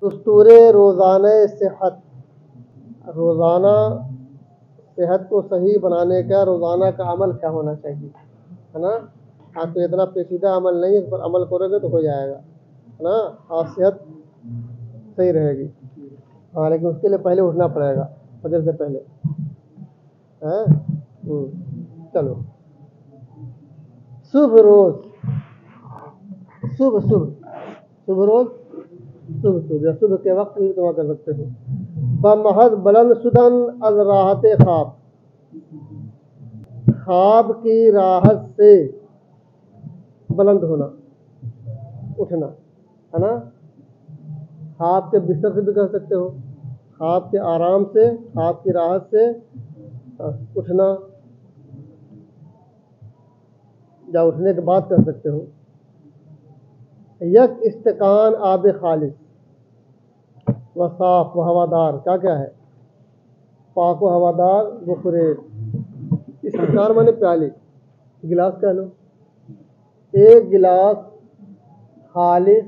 दस्तूर रोज़ाना सेहत, रोज़ाना सेहत को सही बनाने का रोज़ाना का अमल क्या होना चाहिए, है ना। आज तो इतना पेचीदा अमल नहीं है, इस पर अमल करोगे तो हो जाएगा, है ना। और सेहत सही रहेगी। हाँ, लेकिन उसके लिए पहले उठना पड़ेगा फजर से पहले, है। चलो, शुभ रोज, शुभ शुभ शुभ रोज, शुभ शुभ या शुभ के वक्त भी दुआ कर सकते हो। बमहज बुलंद शुदन अज राहत ख्वाब, ख्वाब की राहत से बुलंद होना, उठना, है ना। ख्वाब के बिस्तर से भी कर सकते हो, ख्वाब के आराम से, ख्वाब की राहत से उठना, या उठने के बाद कर सकते हो। यक इस्तेकान आब खालिस व साफ व हवादार, क्या क्या है, पाक व हवादार व खुरेद। इस्तेकान माने प्याली, गिलास कह लो। एक गिलास खालिस,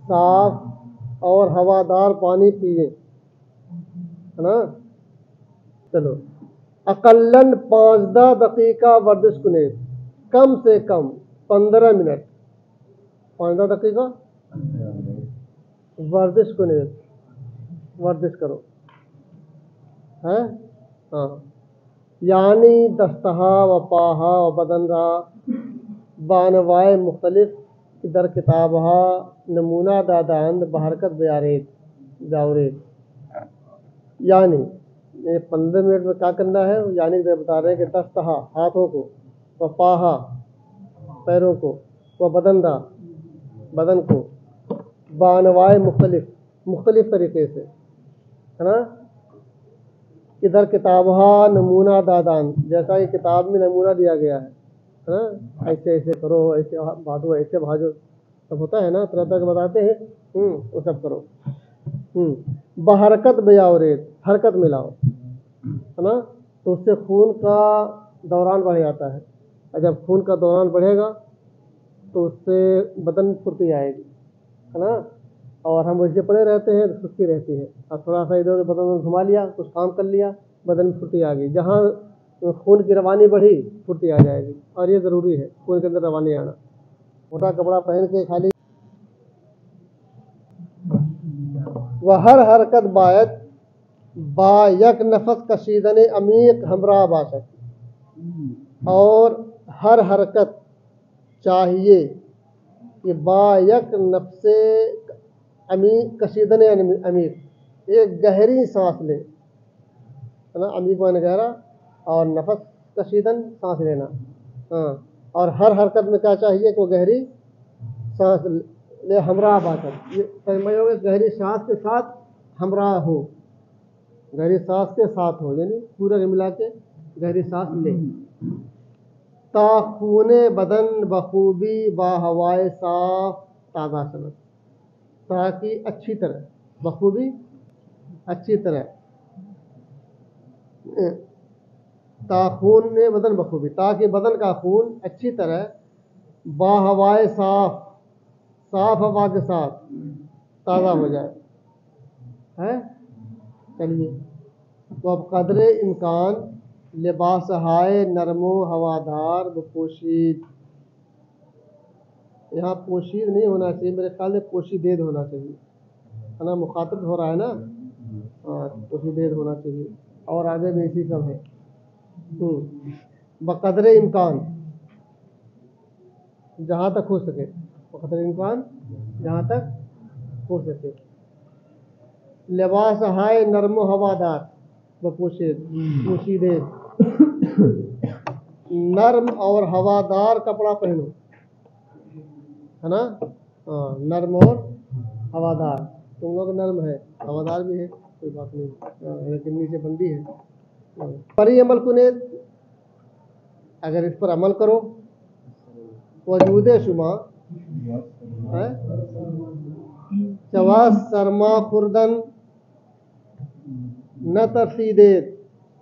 साफ और हवादार पानी पिए, है ना। चलो, अकल्लन 15 दकीका वर्जिश कुनेत, कम से कम 15 मिनट, 15 दकीका वर्जिश कुनेत, वर्जिश करो, है। हाँ, यानी दस्तहा व पाहा व बदन रहा बानवाए मुख्तलिफ दर किताबहा नमूना दादांद बहरकत बयारेत जावरेत। यानी ये 15 मिनट में क्या करना है, यानी बता रहे हैं कि दस्तहा हाथों को, व पाहा पैरों को, व बदन रहा बदन को, बानवाए मुख्तलिफ मुख्तलिफ तरीके से, है ना। इधर किताबहा नमूना दादान, जैसा कि किताब में नमूना दिया गया है ना। ऐसे ऐसे करो, ऐसे भाजो, ऐसे भाजो, सब होता है ना, तरह तरह के बताते हैं। वो सब करो। बहरकत बयावरेत, हरकत मिलाओ, है ना। तो उससे खून का दौरान बढ़ जाता है, और जब खून का दौरान बढ़ेगा तो उससे बदन में फुर्ती आएगी, है ना। और हम वैसे पड़े रहते हैं तो सुस्ती रहती है, और थोड़ा सा इधर उधर बदन में घुमा लिया, कुछ काम कर लिया, बदन में फुर्ती आ गई। जहाँ खून की रवानी बढ़ी फुर्ती आ जाएगी, और ये ज़रूरी है खून के अंदर रवानी आना। मोटा कपड़ा पहन के खाली वह हर हरकत बायत बायक नफस कशीदन अमीक हमरा बाशत, और हर हरकत चाहिए कि बायक नफ्से अमीक कशीदन अमीक, एक गहरी सांस ले, है ना। अमीक माने गहरा, और नफस कशीदन सांस लेना। हाँ, और हर हरकत में क्या चाहिए कि वो गहरी सांस ले, हमरा बाशत, ये तर्जमा होगा गहरी सांस के साथ हमरा हो, गहरी सांस के साथ हो, यानी पूरा मिला के गहरी सांस ले। ताखूने बदन बखूबी बा हवाए साफ ताज़ा सनत, ताकि अच्छी तरह, बखूबी अच्छी तरह, ताखून ने बदन बखूबी, ताकि बदन का खून अच्छी तरह बा हवाए साफ, साफ हवा के साथ ताज़ा हो जाए, है। चलिए, तो अब कदरे इम्कान लिबास हाय नरमो हवादार व पोशीद, यहाँ पोशीद नहीं होना चाहिए, मेरे ख्याल में पोशीदेद होना चाहिए, है ना। मुखातब हो रहा है ना, हाँ, पोशीदेद होना चाहिए। और आगे में इसी सब है। बकदरे इम्कान, जहाँ तक हो सके, बकदरे इम्कान जहाँ तक हो सके। लिबास हाय नरमो हवादार व पोशीदेद, नर्म और हवादार कपड़ा पहनो, है ना। हाँ, नर्म और हवादार, तुम लोग नर्म है, हवादार भी है, कोई बात नहीं, लेकिन नीचे बंदी है। परी अमल कुने, अगर इस पर अमल करो, वजूद शुमा है, चवास सरमा खुर्दन न तफसीदेत,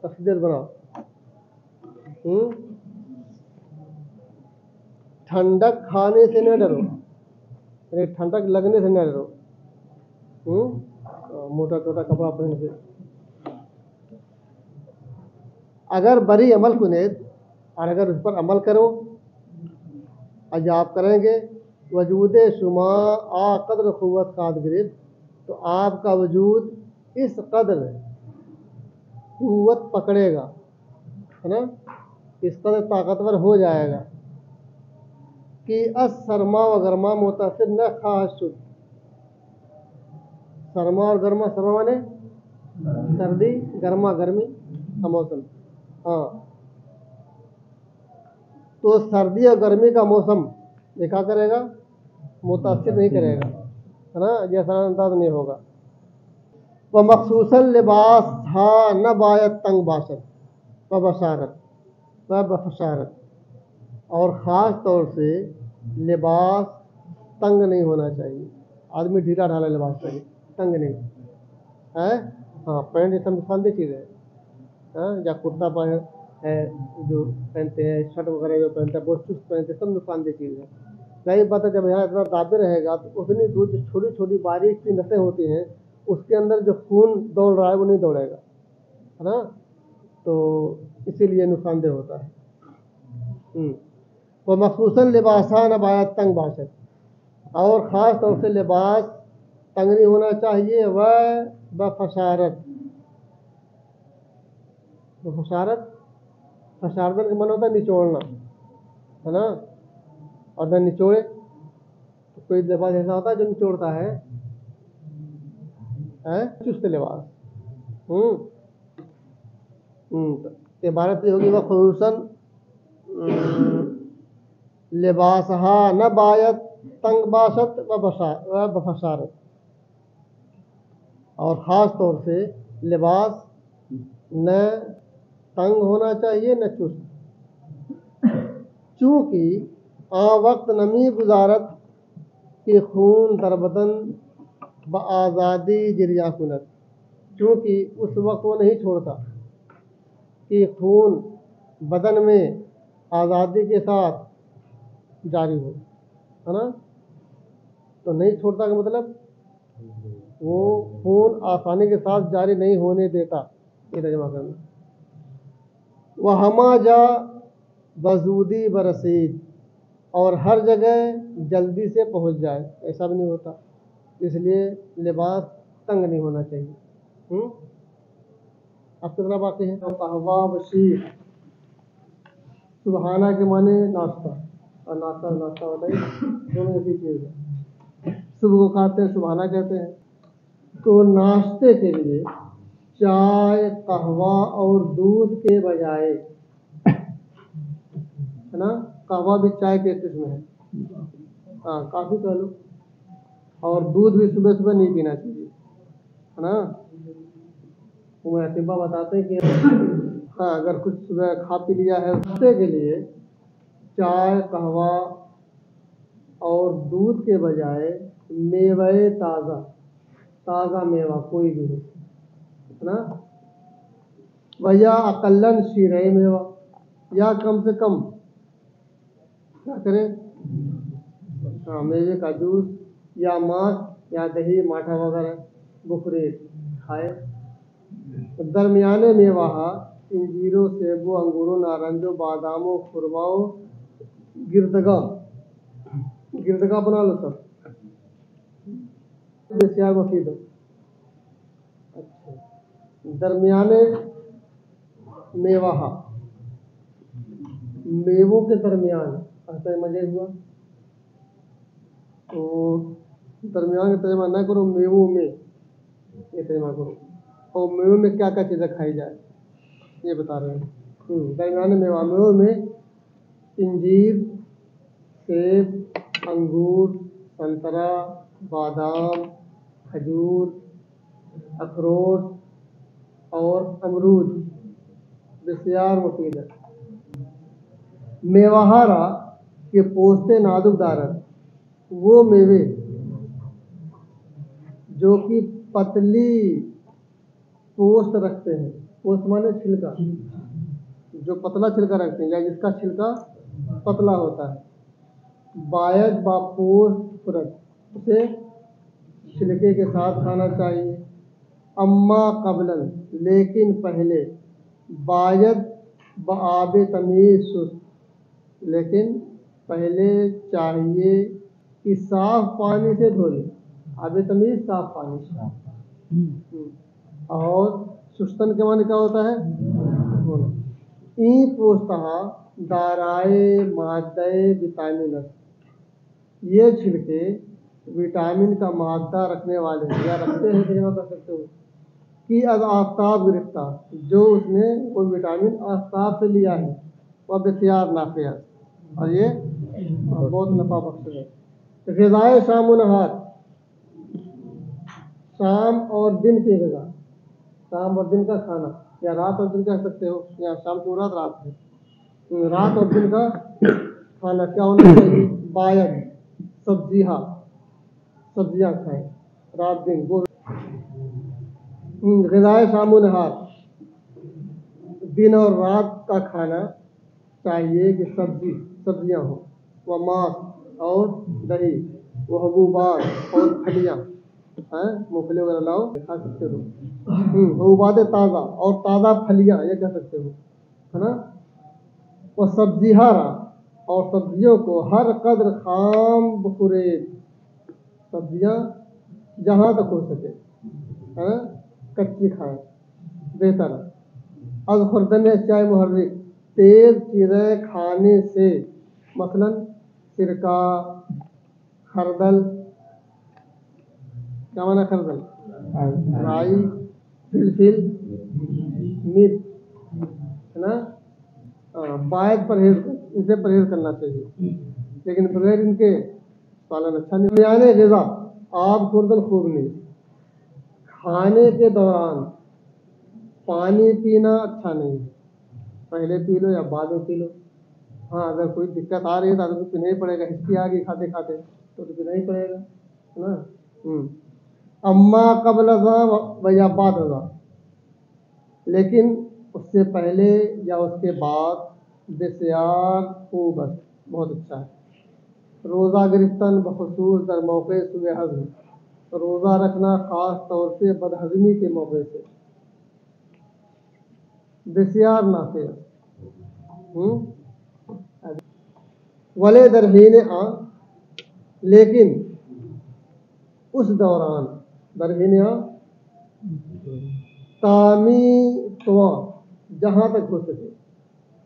तफसीदेत बनाओ। ठंडक खाने से न डरो, ठंडक लगने से न डरो, मोटा छोटा कपड़ा पहन के। अगर बरी अमल कुनेद, और अगर उस पर अमल करो, आज आप करेंगे वजूद शुमा आ कदर क़ुव्वत काद गिरब, तो आपका वजूद इस कदर क़ुव्वत पकड़ेगा, है ना, इस कदर ताकतवर हो जाएगा कि अस सरमा व गर्मा मुतासिर न खाशुद। सरमा और गर्मा, सरमा माने सर्दी, गर्मा गर्मी का मौसम। हाँ, तो सर्दी और गर्मी का मौसम देखा करेगा, मुतासिर नहीं करेगा, है ना, जैसा अंदाज नहीं होगा। वह मखसूसन लिबास हा न बायत तंग बाशत व बशारत व बफशारत, और ख़ास तौर से लिबास तंग नहीं होना चाहिए। आदमी ढीला ढाला लिबास चाहिए, तंग नहीं है। हाँ, पैंट ये सब नुकसानदेह चीज़ है, हाँ, या कुर्ता पाए है जो पहनते हैं, शर्ट वगैरह जो पहनते हैं, बहुत चुस्त पहनते हैं, सब नुकसानदेह चीज़ है। सही बात है, जब यहाँ इतना दाबे रहेगा तो उतनी दूर जो छोटी छोटी बारीक सी नसें होती हैं, उसके अंदर जो खून दौड़ रहा है वो नहीं दौड़ेगा, है ना, तो इसीलिए नुकसानदेह होता है। वो मखसूसन लिबासा न बायत तंग बाशत, और ख़ास तौर से लिबास तंग नहीं होना चाहिए। वह बफशारत, फशारत, फशारदन का मन होता है निचोड़ना, है ना, और न निचोड़े, तो कोई लिबास ऐसा होता है जो निचोड़ता है, चुस्त लिबास। तो इबारत ये होगी वह खुसूसन लिबासहा न बायत तंग बाशत व बफशारत, और ख़ास तौर से लिबास न तंग होना चाहिए न चुस्त। चूँकि आ वक्त नमी गुजारत कि खून दरबदन ब आज़ादी जरिया कुनत, चूँकि उस वक्त वो नहीं छोड़ता कि खून बदन में आज़ादी के साथ जारी हो, है ना, तो नहीं छोड़ता का मतलब वो खून आसानी के साथ जारी नहीं होने देता, ये तर्जुमा करना। वह हमा जा बजूदी बरसीद, और हर जगह जल्दी से पहुंच जाए, ऐसा भी नहीं होता, इसलिए लिबास तंग नहीं होना चाहिए। अब कितना बाकी है? कहवा बशीर, सुबहाना के माने नाश्ता, और नाश्ता नाश्ता होता है, दोनों एक ही चीज़ है। सुबह को खाते हैं, सुबहाना कहते हैं। तो नाश्ते के लिए चाय, कहवा और दूध के बजाय, है ना, कहवा भी चाय के किस्म है, हाँ, काफ़ी कह लो, और दूध भी सुबह सुबह नहीं पीना चाहिए, है ना। वो अतिबा बताते हैं कि हाँ, अगर कुछ सुबह खा पी लिया है, नाश्ते के लिए चाय, कहवा और दूध के बजाय मेवे ताज़ा, ताज़ा मेवा कोई भी हो, है ना, वया अकल्लन शीरे मेवा, या कम से कम क्या करें, हाँ, मेवे का जूस या मांस या दही माठा वगैरह बुखरे खाए। दरमियाने मेवा इंजीरो, सेबो, अंगूरों, नारंजो, बादामों, खुरमाओ, गिरदगा, गिरदगा बना लो सब, बेसियार मफीद है। अच्छा, दरमियाने मेवा, मेवों के दरमियान, ऐसा मजे हुआ, तो दरमियान का तर्जुमा ना करो, मेवों में ये तर्जुमा करो, और मेवों में क्या क्या चीज़ें खाई जाए ये बता रहे हैं। दरमियान मेवा, मेवों में इंजीर, सेब, अंगूर, संतरा, बादाम, खजूर, अखरोट और अमरूद बेसियार मुफीद है। मेवाहारा के पोस्ते नाजुक दारत, वो मेवे जो कि पतली पोस्ट रखते हैं, पोस्ट माने छिलका, जो पतला छिलका रखते हैं या जिसका छिलका पतला होता है, बायद बा पोस्ट फुरत, उसे छिलके के साथ खाना चाहिए। अम्मा कबलन, लेकिन पहले, बायद बआब तमीज़ सुस्त, लेकिन पहले चाहिए कि साफ पानी से धो लें। आब तमीज़ साफ पानी से। और सुस्तन के माने क्या होता है? धोना। ई पोस्तहा दाराए मादे विटामिन, ये छिलके विटामिन का मादा रखने वाले हैं, या रखते हैं, क्या कर सकते हो कि अब आफ्ताब गिरफ्तार, जो उसने वो विटामिन आफ्ताब से लिया है, वह बेख्तियार नाफिया, और ये बहुत नफा बख्श है। ग़िज़ाए शाम व नहार, शाम और दिन की ग़िज़ा, शाम और दिन का खाना, या रात और दिन कह सकते हो, या शाम की रात, रात है, रात और दिन का खाना क्या होना चाहिए? बायद सब्जियाँ खाएं, रात दिन। वो ग़िज़ाए शाम व नहार, दिन और रात का खाना चाहिए कि सब्जियाँ हो, व मांस और दही, व हबूबात और फलियाँ, मूंगफली वगैरह लाओ खा सकते हो। हबूबात ताज़ा, और ताज़ा फलियाँ, ये कह सकते हो, है ना। व सब्जिहारा, और सब्जियों को हर कद्र खाम बखुरेद, सब्जियाँ जहाँ तक हो सके, है ना, कच्ची खाएं, बेहतर है। अज खुर्दन चाय मुहर्रिक, तेज़ चीज़ें खाने से, मसलन सिरका, खरदल, क्या माना खरदल? राई, फिलफिल, मिर्च, है ना। बायद परहेज, इनसे परहेज करना चाहिए, लेकिन बगैर इनके पालन अच्छा नहीं। यानी ग़िज़ा आप खुर्दल खूब नहीं, खाने के दौरान पानी पीना अच्छा नहीं है, पहले पी लो या बाद में पी लो। हाँ, अगर कोई दिक्कत आ रही है तो आदमी को पीना ही पड़ेगा, हिचकी आ गई खाते खाते तो पीना ही पड़ेगा, है ना। अम्मा कबल व या बाद, लेकिन उससे पहले या उसके बाद बेसियार खूब, बहुत अच्छा है। रोज़ा गिरफ्तन बखसूस दर मौके सुबह हज़म, रोज़ा रखना ख़ास तौर से बदहज़मी के मौके से, बेसियार नाफे। वले दरहीन आ, लेकिन उस दौरान, दरहीन आ तामी तुआ, जहाँ तक हो सके,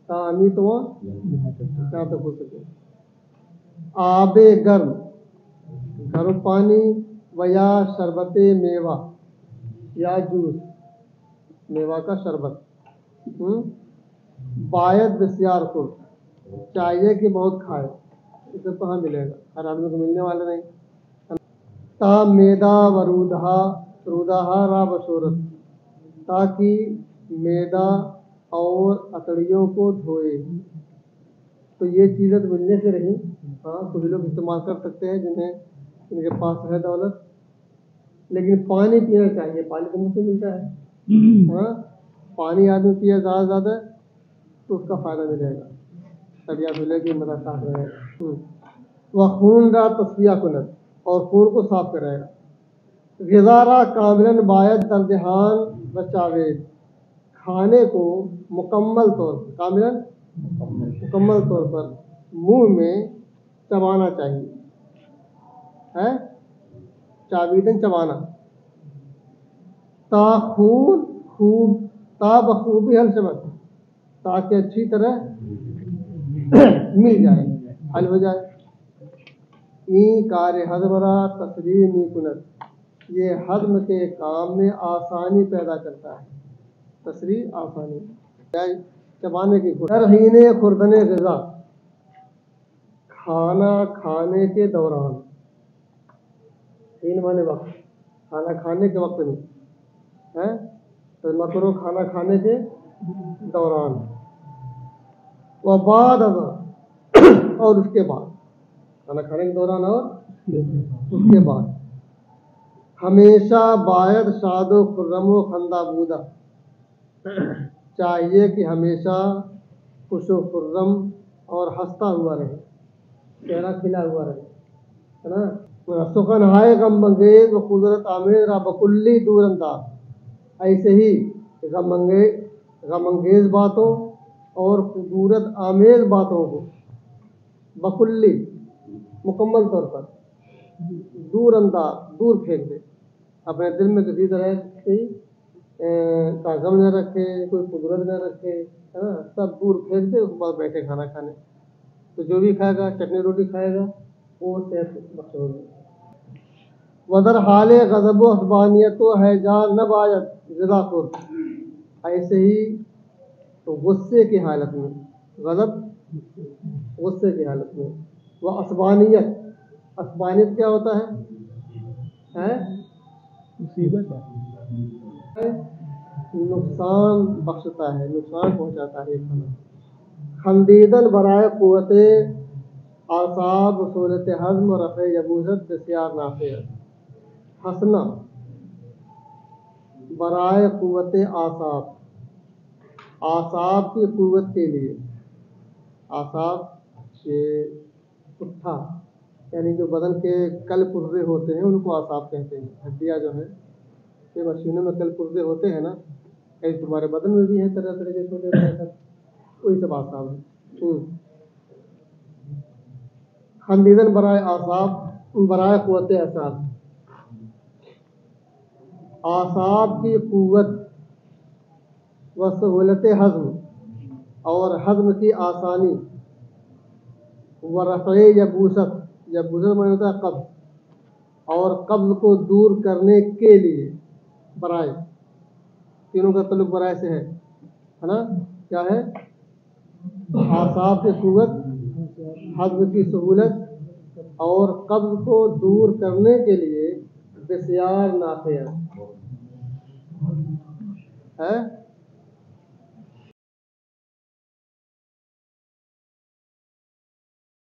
तामी तुआ जहाँ तक हो सके, आबे गर्म, गर्म पानी, व या शरबते मेवा, या जूस, मेवा का शरबत। बायद बेसियार को चाहिए कि बहुत खाए, इसे कहाँ मिलेगा, हर आदमी को मिलने वाला नहीं। ता मेदा व रूदहा रा बशोरत, ताकि मैदा और अतड़ियों को धोए। तो ये चीज़ें तो मिलने से रही। हाँ, कुछ लोग इस्तेमाल कर सकते हैं जिन्हें, इनके पास है दौलत, लेकिन पानी पीना चाहिए, पानी तो मुझसे मिलता है। हाँ, पानी आदमी पिए ज़्यादा से ज़्यादा तो उसका फ़ायदा मिलेगा, तबियत मिलेगी, मदद साफ रहेगा। वह खून रा तस्फिया कुनत, और खून को साफ करेगा। ग़िज़ारा कामिलन बायद दर्दहान व चावेद, खाने को मुकम्मल तौर पर, कामिलन मुकम्मल तौर पर मुंह में चबाना चाहिए, है, चाबीदन चबाना। ता खून खूब, ता बखूबी हल चबत, ताकि अच्छी तरह मिल जाए, हल हो जाए। ई कार्य हज़मरा तस्लीम कुनत, ये हज़म के काम में आसानी पैदा करता है, तस्री आसानी, चबाने की। तरहीने खुर्दने ग़िज़ा, खाना खाने के दौरान, तीन माने वक्त, खाना खाने के वक्त में है, तो मत करो खाना खाने के दौरान, व बाद, और उसके बाद, खाना खाने के दौरान और उसके बाद, हमेशा बायद शादो खुर्रमो खंदा बूदा, चाहिए कि हमेशा खुशो खुर्रम और हंसता हुआ रहे, चेहरा खिला हुआ रहे, है ना। सुखन हाय गम मंगेज व कुदरत आमेज रा बकुल्ली दूरंदाज। ऐसे ही गम अंगेज बातों और कुदरत आमेज बातों को बकुल्ली मुकम्मल तौर पर दूर अंदाज दूर फेंक दे। अपने दिल में किसी तरह की का गम न रखे, कोई कुदरत न रखे, है ना, सब दूर फेंक दे, उसके बाद बैठे खाना खाने। तो जो भी खाएगा, चटनी रोटी खाएगा, वो सेहत बख्श होगा। वदर हाल गजब हसबानियत है जान न बायत गिदाकुर। ऐसे ही तो गुस्से की हालत में, गजब गुस्से की हालत में, वह असबानियत, असबानियत क्या होता है? मुसीबत है, नुकसान बख्शता है, नुकसान पहुंचाता है खाना। खंदीदन बराए कुव्वत आसाब सूरत हज़्म रफ़े यबूसत बसियार नाफ़े। हंसना बराए कुव्वत आसाब, आसाब की कुव्वत के लिए। आसाब ये पुट्ठा, यानी जो बदन के कल पुर्जे होते हैं उनको आसाब कहते हैं। हड्डियाँ जो हैं, ये मशीनों में कल पुर्जे होते हैं ना, कई तुम्हारे बदन में भी हैं तरह तरह के छोटे बड़े कर, वही सब आसाब है। खंदीदन बराए आसाब बराए कुव्वत आसाब, आसाब की कुव्वत व सहूलत हज़्म और हज़्म की आसानी। व रफ़े यबूसत, यबूसत माने होता है कब्ज़, और कब्ज़ को दूर करने के लिए। बराए, तीनों का तल्लुक बराए से है ना। क्या है? आसाब की कुव्वत, हज़्म की सहूलत और कब्ज़ को दूर करने के लिए बसियार नाफ़िया है।